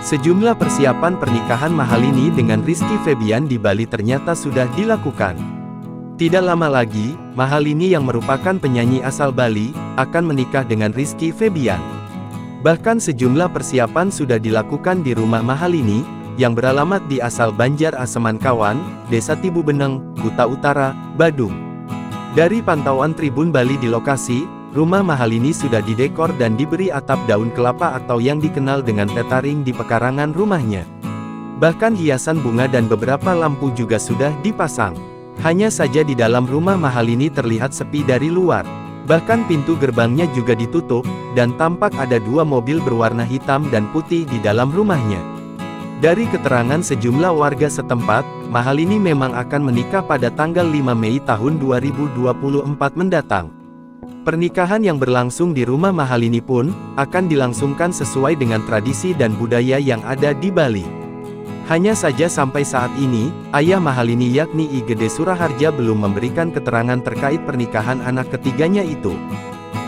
Sejumlah persiapan pernikahan Mahalini dengan Rizky Febian di Bali ternyata sudah dilakukan. Tidak lama lagi, Mahalini yang merupakan penyanyi asal Bali, akan menikah dengan Rizky Febian. Bahkan sejumlah persiapan sudah dilakukan di rumah Mahalini, yang beralamat di asal Banjar Aseman Kawan, Desa Tibu Beneng, Kuta Utara, Badung. Dari pantauan Tribun Bali di lokasi, rumah Mahalini sudah didekor dan diberi atap daun kelapa atau yang dikenal dengan tetaring di pekarangan rumahnya. Bahkan hiasan bunga dan beberapa lampu juga sudah dipasang. Hanya saja di dalam rumah Mahalini terlihat sepi dari luar. Bahkan pintu gerbangnya juga ditutup, dan tampak ada dua mobil berwarna hitam dan putih di dalam rumahnya. Dari keterangan sejumlah warga setempat, Mahalini memang akan menikah pada tanggal 5 Mei tahun 2024 mendatang. Pernikahan yang berlangsung di rumah Mahalini pun, akan dilangsungkan sesuai dengan tradisi dan budaya yang ada di Bali. Hanya saja sampai saat ini, ayah Mahalini yakni I Gede Suraharja belum memberikan keterangan terkait pernikahan anak ketiganya itu.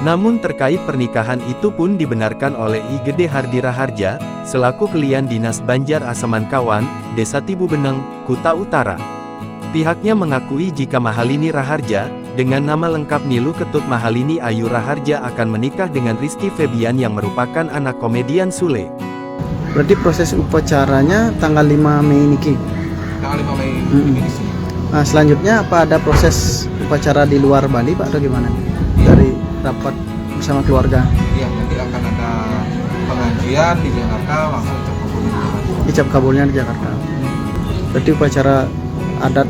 Namun terkait pernikahan itu pun dibenarkan oleh I Gede Hardi Raharja, selaku Kelian Dinas Banjar Aseman Kawan, Desa Tibu Beneng, Kuta Utara. Pihaknya mengakui jika Mahalini Raharja, dengan nama lengkap Nilu Ketut Mahalini Ayu Raharja akan menikah dengan Rizky Febian yang merupakan anak komedian Sule. Berarti proses upacaranya tanggal 5 Mei niki? Tanggal 5 Mei ini sih. Nah, selanjutnya apa ada proses upacara di luar Bali Pak atau gimana? Dari rapat bersama keluarga? Iya, nanti akan ada pengajian di Jakarta, langsung icap kabul di Jakarta. Icap kabulnya di Jakarta. Berarti upacara adat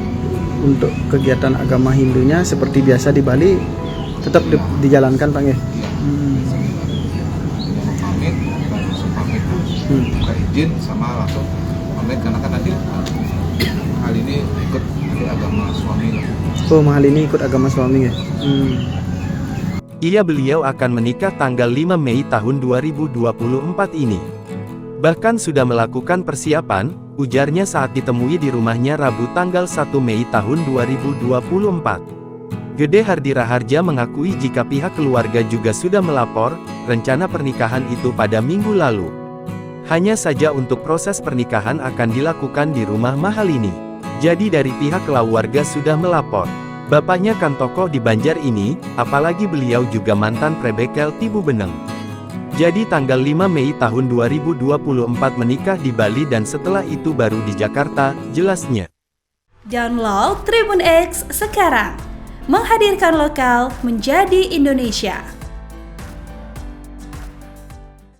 untuk kegiatan agama Hindunya seperti biasa di Bali tetap dijalankan Pak ya? Iya. Pamit, langsung pamit, buka izin sama langsung pamit karena kan nanti hal ini ikut dari agama suami lah. Oh, Mahalini ikut agama suami ya? Beliau akan menikah tanggal 5 Mei tahun 2024 ini. Bahkan sudah melakukan persiapan, ujarnya saat ditemui di rumahnya Rabu tanggal 1 Mei tahun 2024. Gede Hardi Raharja mengakui jika pihak keluarga juga sudah melapor, rencana pernikahan itu pada minggu lalu. Hanya saja untuk proses pernikahan akan dilakukan di rumah Mahalini. Jadi dari pihak keluarga sudah melapor. Bapaknya kan tokoh di Banjar ini, apalagi beliau juga mantan prebekel Tibu Beneng. Jadi tanggal 5 Mei tahun 2024 menikah di Bali dan setelah itu baru di Jakarta, jelasnya. Download Tribun X sekarang, menghadirkan lokal menjadi Indonesia.